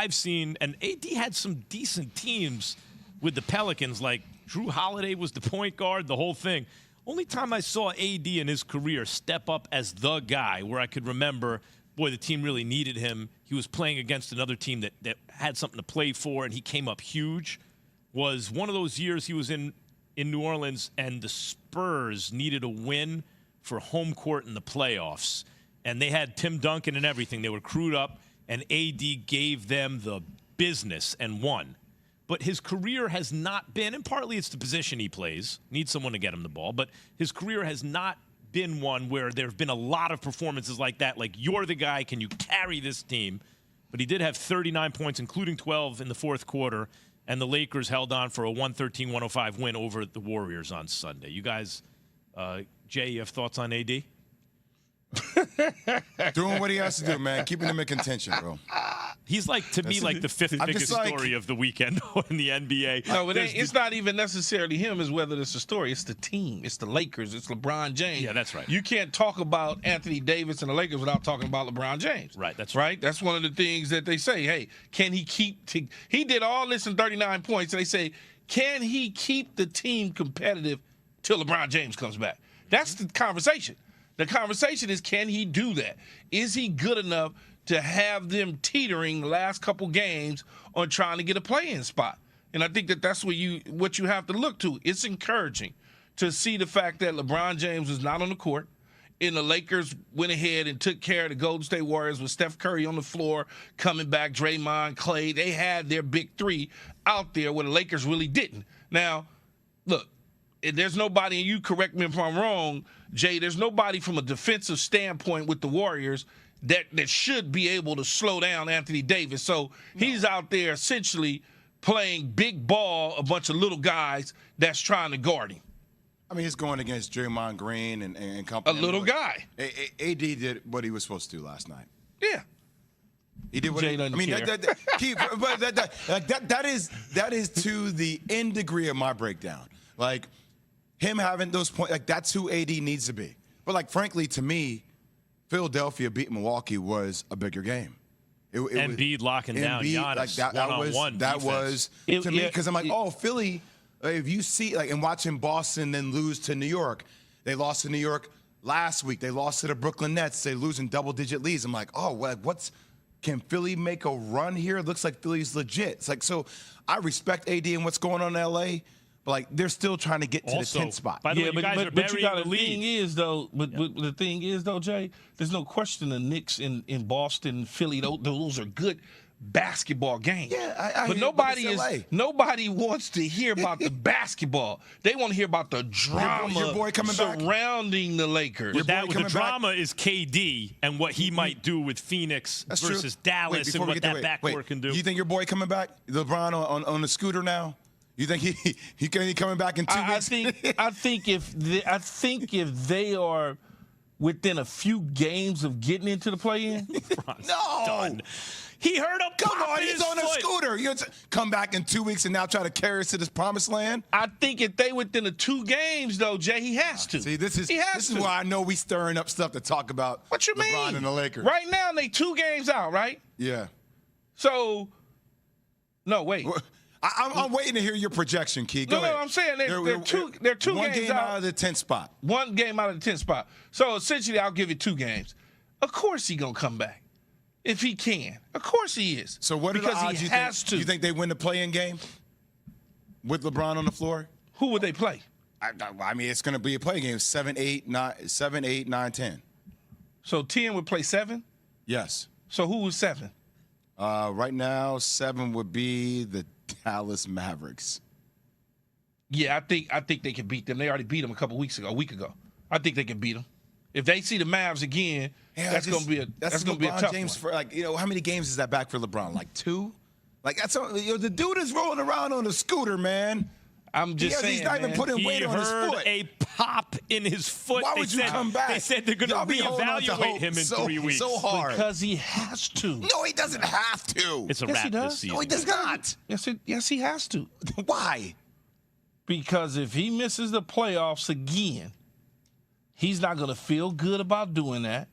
I've seen, and AD had some decent teams with the Pelicans, like Drew Holiday was the point guard, the whole thing. Only time I saw AD in his career step up as the guy where I could remember, boy, the team really needed him. He was playing against another team that had something to play for, and he came up huge, was one of those years he was in New Orleans, and the Spurs needed a win for home court in the playoffs. And they had Tim Duncan and everything. They were crewed up, and AD gave them the business and won. But his career has not been, and partly it's the position he plays, needs someone to get him the ball, but his career has not been one where there have been a lot of performances like that, like you're the guy, can you carry this team? But he did have 39 points, including 12 in the fourth quarter, and the Lakers held on for a 113-105 win over the Warriors on Sunday. You guys, Jay, you have thoughts on AD? Doing what he has to do, man. Keeping him in contention, bro. He's like, to me, like the fifth biggest story of the weekend in the NBA. No, it's not even necessarily him as whether it's a story. It's the team. It's the Lakers. It's LeBron James. Yeah, that's right. You can't talk about Anthony Davis and the Lakers without talking about LeBron James. Right, that's right. That's one of the things that they say. Hey, can he he did all this in 39 points, and they say, can he keep the team competitive till LeBron James comes back? That's the conversation. The conversation is, can he do that? Is he good enough to have them teetering the last couple games on trying to get a play-in spot? And I think that's what you have to look to. It's encouraging to see the fact that LeBron James was not on the court, and the Lakers went ahead and took care of the Golden State Warriors with Steph Curry on the floor, coming back, Draymond, Clay. They had their big three out there where the Lakers really didn't. Now, look, there's nobody, and you correct me if I'm wrong, Jay, there's nobody from a defensive standpoint with the Warriors that should be able to slow down Anthony Davis. So he's out there essentially playing big ball, a bunch of little guys that's trying to guard him. I mean, he's going against Draymond Green and company. A little guy. AD did what he was supposed to do last night. Yeah. He did what that is to the end degree of my breakdown. Like, him having those points, like, that's who AD needs to be. But, like, frankly, to me, Philadelphia beating Milwaukee was a bigger game. Embiid locking down Giannis, like that was to me, because I'm like, oh, Philly, if you see, like, and watching Boston then lose to New York. They lost to New York last week. They lost to the Brooklyn Nets. They lose in double-digit leads. I'm like, oh, well, can Philly make a run here? It looks like Philly's legit. It's like, so I respect AD and what's going on in L.A., but, like, they're still trying to get to the 10th spot. By the way, you guys are burying the lead. The thing is, though, Jay, there's no question the Knicks in Boston, Philly, those are good basketball games. Yeah, but nobody wants to hear about the basketball. They want to hear about the drama your boy coming surrounding the Lakers. The drama is KD and what he might do with Phoenix versus Dallas and what that backcourt can do. Do you think your boy coming back, LeBron on the scooter now? You think he coming back in 2 weeks? I think if they are within a few games of getting into the play-in, no. Done. He heard him. Come on, he's on a scooter. You come back in 2 weeks and now try to carry us to this promised land? I think if they within the 2 games, though, Jay, he has to. See, this is why I know we stirring up stuff to talk about. What you LeBron mean? And the Lakers. Right now, they 2 games out, right? Yeah. So, no, wait. I'm waiting to hear your projection, Key. Go ahead. No, I'm saying they're 2 games out. One game out of the 10th spot. 1 game out of the 10th spot. So, essentially, I'll give it 2 games. Of course he's going to come back. If he can. Of course he is. So what are the odds you think they win the play-in game with LeBron on the floor? Who would they play? I mean, it's going to be a play game. 7, 8, 9, 10. So 10 would play 7? Yes. So who was 7? Right now, 7 would be the Dallas Mavericks. Yeah, I think they can beat them. They already beat them a week ago. I think they can beat them. If they see the Mavs again, that's going to be a tough James one. For how many games is that back for LeBron? Like 2? Like the dude is rolling around on a scooter, man. I'm just saying, he's not even putting weight on his foot. He heard a pop in his foot. Why would you come back? They said they're going to reevaluate him in 3 weeks. So hard. Because he has to. No, he doesn't have to. It's a wrap this season. No, he does not. Yes, he has to. Why? Because if he misses the playoffs again, he's not going to feel good about doing that.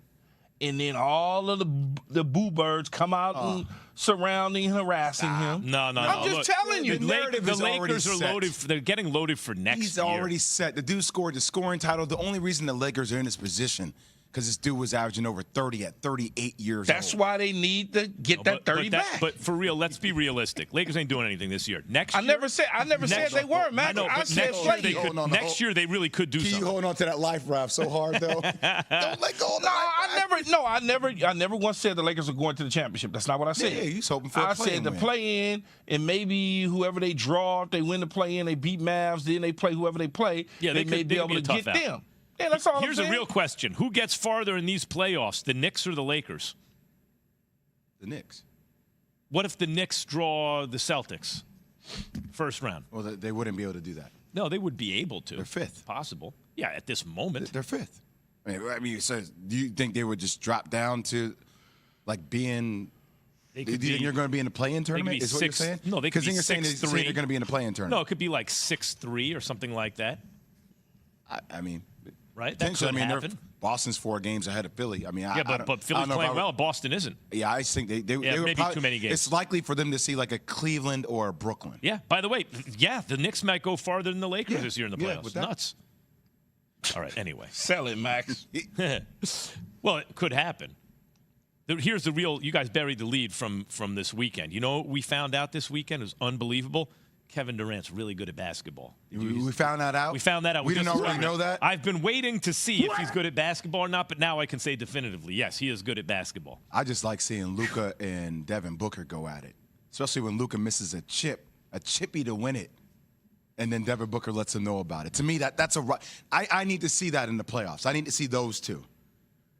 and then all of the boo birds come out and surrounding and harassing him. No. I'm just telling you. The Lakers are loaded. They're getting loaded for next year. He's already set. The dude scored the scoring title. The only reason the Lakers are in this position because this dude was averaging over 30 at 38 years old. That's why they need to get that 30 back. But for real, let's be realistic. Lakers ain't doing anything this year. Next year, I never said they weren't, man. I said next year they really could do something. You holding on to that life raft so hard though. Don't let go of I never once said the Lakers are going to the championship. That's not what I said. Yeah, you was hoping for a play-in. I said the play-in, and maybe whoever they draw, if they win the play-in, they beat Mavs, then they play whoever they play. Yeah, they may be able to get them. Yeah, that's all. Here's a real question: who gets farther in these playoffs, the Knicks or the Lakers? The Knicks. What if the Knicks draw the Celtics first round? Well, they wouldn't be able to do that. No, they would be able to. They're fifth. Possible. Yeah, at this moment. They're fifth. I mean, so do you think they would just drop down to, like, being? Do you think you're going to be in the play-in tournament? Is what you're saying? No, they could be 6-3. They're going to be in the play-in tournament. No, it could be like 6-3 or something like that. I mean, right? That could happen. Boston's 4 games ahead of Philly. I mean, but Philly's playing well. Boston isn't. Yeah, I think they were maybe probably, too many games. It's likely for them to see like a Cleveland or a Brooklyn. Yeah. By the way, the Knicks might go farther than the Lakers this year in the playoffs. Nuts. All right. Anyway, sell it, Max. Well, it could happen. Here's the real. You guys buried the lead from this weekend. You know what we found out this weekend? It was unbelievable. Kevin Durant's really good at basketball. We found that out? We found that out. We didn't already know that? I've been waiting to see if he's good at basketball or not, but now I can say definitively, yes, he is good at basketball. I just like seeing Luka and Devin Booker go at it, especially when Luka misses a chippy to win it, and then Devin Booker lets him know about it. To me, that's I need to see that in the playoffs. I need to see those two.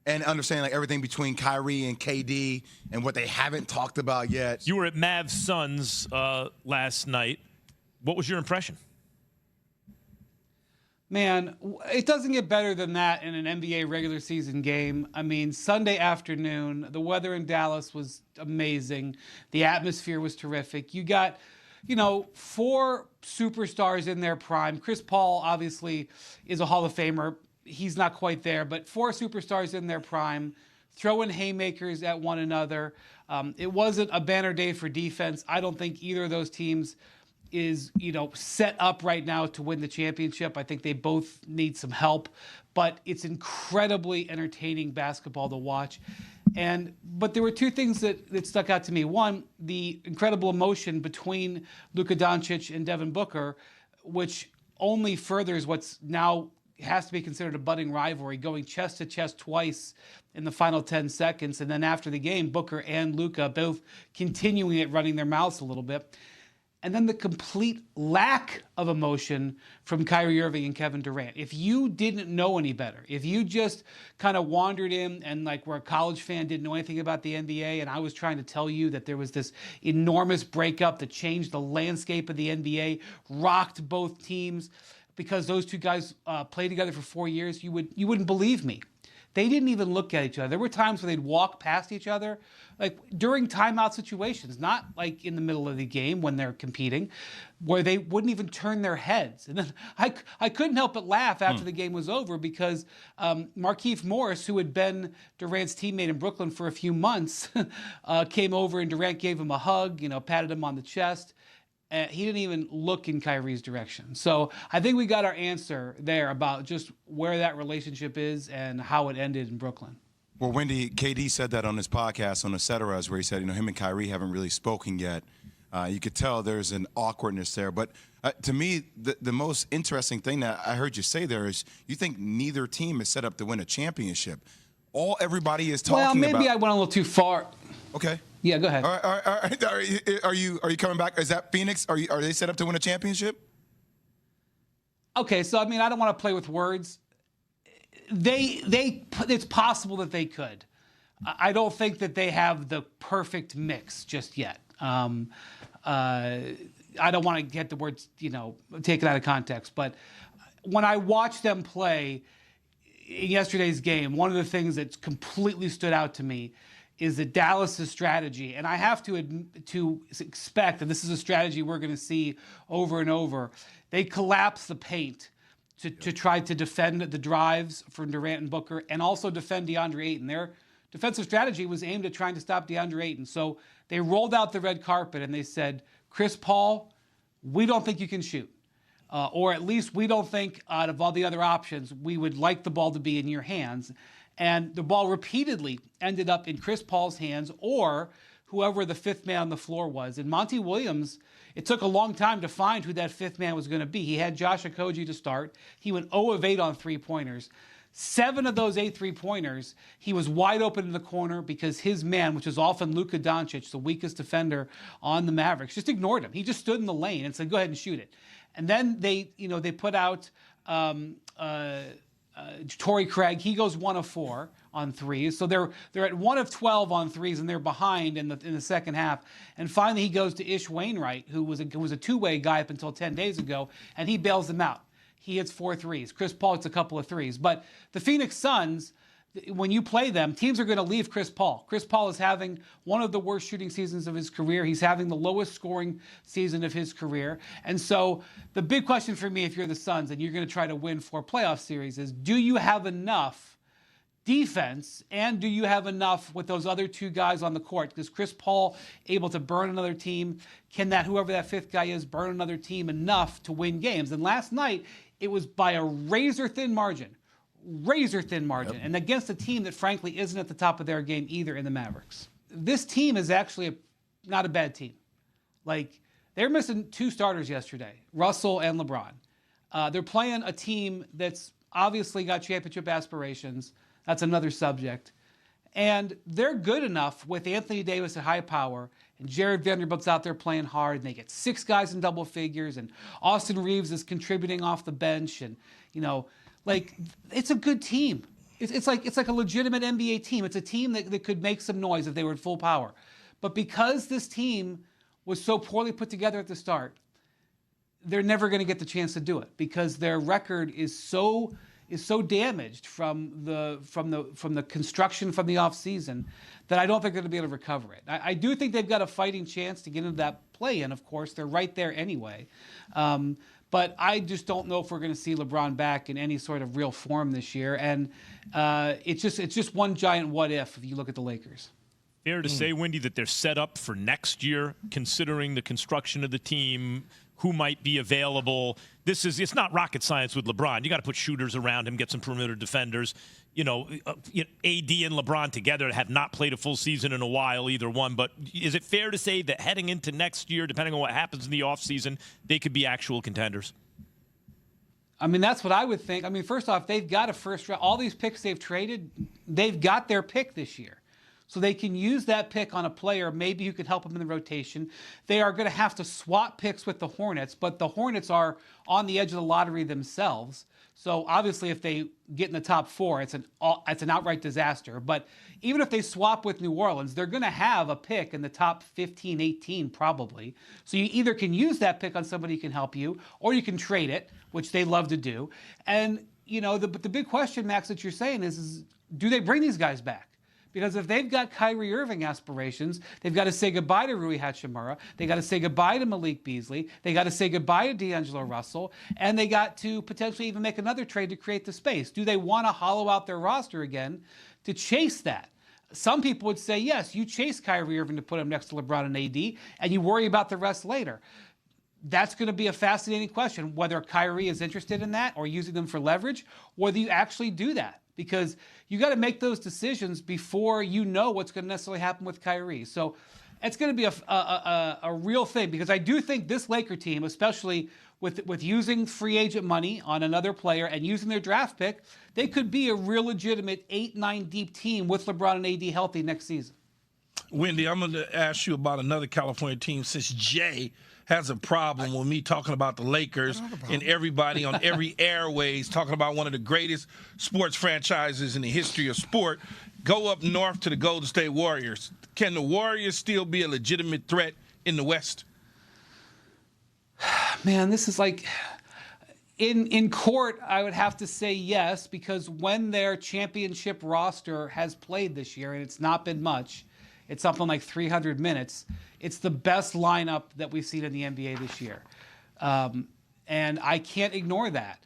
And understand like everything between Kyrie and KD and what they haven't talked about yet. You were at Mavs Suns last night. What was your impression? Man, it doesn't get better than that in an NBA regular season game. I mean, Sunday afternoon, the weather in Dallas was amazing. The atmosphere was terrific. You got, 4 superstars in their prime. Chris Paul obviously is a Hall of Famer. He's not quite there, but 4 superstars in their prime, throwing haymakers at one another. It wasn't a banner day for defense. I don't think either of those teams is, set up right now to win the championship. I think they both need some help, but it's incredibly entertaining basketball to watch. But there were 2 things that stuck out to me. One, the incredible emotion between Luka Doncic and Devin Booker, which only furthers what's now has to be considered a budding rivalry, going chest to chest twice in the final 10 seconds. And then after the game, Booker and Luka both continuing it, running their mouths a little bit. And then the complete lack of emotion from Kyrie Irving and Kevin Durant. If you didn't know any better, if you just kind of wandered in and like were a college fan, didn't know anything about the NBA, and I was trying to tell you that there was this enormous breakup that changed the landscape of the NBA, rocked both teams, because those 2 guys played together for 4 years, you wouldn't believe me. They didn't even look at each other. There were times where they'd walk past each other, like during timeout situations, not like in the middle of the game when they're competing, where they wouldn't even turn their heads. And then I couldn't help but laugh after the game was over because Markieff Morris, who had been Durant's teammate in Brooklyn for a few months, came over and Durant gave him a hug, patted him on the chest. He didn't even look in Kyrie's direction. So I think we got our answer there about just where that relationship is and how it ended in Brooklyn. Well, Wendy, KD said that on his podcast on Et Ceteras, where he said, him and Kyrie haven't really spoken yet. You could tell there's an awkwardness there. But to me, the most interesting thing that I heard you say there is you think neither team is set up to win a championship. Everybody is talking about. Well, maybe I went a little too far. Okay. Yeah, go ahead. All right. Are you coming back? Is that Phoenix? Are they set up to win a championship? Okay, so I don't want to play with words. It's possible that they could. I don't think that they have the perfect mix just yet. I don't want to get the words, taken out of context, but when I watch them play in yesterday's game, one of the things that completely stood out to me is that Dallas' strategy, and I have to expect that this is a strategy we're going to see over and over. They collapse the paint to try to defend the drives from Durant and Booker and also defend DeAndre Ayton. They're defensive strategy was aimed at trying to stop DeAndre Ayton. So they rolled out the red carpet and they said, Chris Paul, we don't think you can shoot. Or at least we don't think out of all the other options, we would like the ball to be in your hands. And the ball repeatedly ended up in Chris Paul's hands or whoever the fifth man on the floor was. And Monty Williams, it took a long time to find who that fifth man was going to be. He had Josh Okogie to start. He went 0 of 8 on three-pointers. 7 of those 8 three-pointers, he was wide open in the corner because his man, which is often Luka Doncic, the weakest defender on the Mavericks, just ignored him. He just stood in the lane and said, go ahead and shoot it. And then they put out Torrey Craig. He goes 1 of 4 on threes. So they're at 1 of 12 on threes, and they're behind in the second half. And finally, he goes to Ish Wainwright, who was a two-way guy up until 10 days ago, and he bails them out. He hits 4 threes. Chris Paul hits a couple of threes. But the Phoenix Suns, when you play them, teams are going to leave Chris Paul. Chris Paul is having one of the worst shooting seasons of his career. He's having the lowest scoring season of his career. And so the big question for me, if you're the Suns and you're going to try to win 4 playoff series, is do you have enough defense and do you have enough with those other 2 guys on the court? Is Chris Paul able to burn another team? Can whoever that 5th guy is, burn another team enough to win games? And last night, it was by a razor-thin margin. Yep. And against a team that, frankly, isn't at the top of their game either in the Mavericks. This team is actually not a bad team. Like, they're missing 2 starters yesterday, Russell and LeBron. They're playing a team that's obviously got championship aspirations. That's another subject. And they're good enough with Anthony Davis at high power, and Jared Vanderbilt's out there playing hard, and they get 6 guys in double figures, and Austin Reeves is contributing off the bench, and, it's a good team. It's like a legitimate NBA team. It's a team that could make some noise if they were at full power. But because this team was so poorly put together at the start, they're never going to get the chance to do it because their record is so damaged from the construction from the offseason that I don't think they're going to be able to recover it. I do think they've got a fighting chance to get into that play-in, of course. They're right there anyway. But I just don't know if we're going to see LeBron back in any sort of real form this year. And it's just one giant what if you look at the Lakers. Fair to say, Windy, that they're set up for next year, considering the construction of the team, who might be available. It's not rocket science with LeBron. You got to put shooters around him, get some perimeter defenders. AD and LeBron together have not played a full season in a while, either one. But is it fair to say that heading into next year, depending on what happens in the offseason, they could be actual contenders? I mean, that's what I would think. I mean, first off, they've got a first round. All these picks they've traded, they've got their pick this year. So they can use that pick on a player maybe who could help them in the rotation. They are going to have to swap picks with the Hornets, but the Hornets are on the edge of the lottery themselves. So obviously if they get in the top 4, it's an outright disaster. But even if they swap with New Orleans, they're going to have a pick in the top 15, 18 probably. So you either can use that pick on somebody who can help you, or you can trade it, which they love to do. And, the big question, Max, that you're saying is do they bring these guys back? Because if they've got Kyrie Irving aspirations, they've got to say goodbye to Rui Hachimura. They got to say goodbye to Malik Beasley. They got to say goodbye to D'Angelo Russell. And they got to potentially even make another trade to create the space. Do they want to hollow out their roster again to chase that? Some people would say, yes, you chase Kyrie Irving to put him next to LeBron and AD, and you worry about the rest later. That's going to be a fascinating question, whether Kyrie is interested in that or using them for leverage, whether you actually do that. Because you got to make those decisions before you know what's going to necessarily happen with Kyrie. So it's going to be a real thing, because I do think this Laker team, especially with using free agent money on another player and using their draft pick, they could be a real legitimate 8-9 deep team with LeBron and AD healthy next season. Wendy, I'm going to ask you about another California team, since Jay has a problem with me talking about the Lakers and everybody on every airways talking about one of the greatest sports franchises in the history of sport. Go up north to the Golden State Warriors. Can the Warriors still be a legitimate threat in the West? Man, this is like in court, I would have to say yes, because when their championship roster has played this year, and it's not been much, it's something like 300 minutes. It's the best lineup that we've seen in the NBA this year. And I can't ignore that.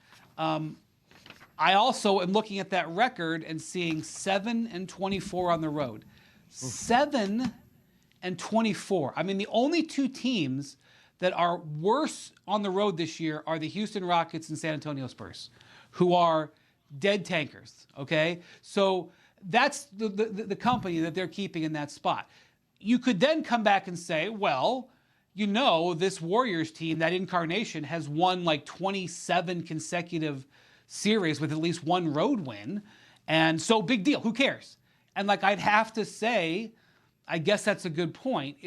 I also am looking at that record and seeing 7-24 on the road. 7-24. I mean, the only two teams that are worse on the road this year are the Houston Rockets and San Antonio Spurs, who are dead tankers, okay? So that's the company that they're keeping in that spot. You could then come back and say, well, you know, this Warriors team, that incarnation, has won like 27 consecutive series with at least one road win. And so big deal. Who cares? And like, I'd have to say, I guess that's a good point.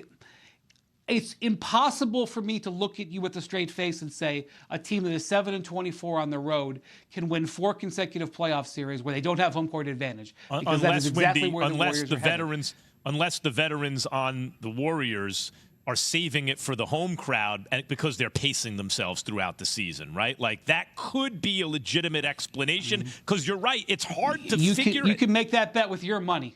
It's impossible for me to look at you with a straight face and say a team that is 7-24 on the road can win 4 consecutive playoff series where they don't have home court advantage. Because that is exactly where the Warriors are headed. Unless the veterans on the Warriors are saving it for the home crowd because they're pacing themselves throughout the season, right? Like, that could be a legitimate explanation because you're right. It's hard to figure. You can make that bet with your money.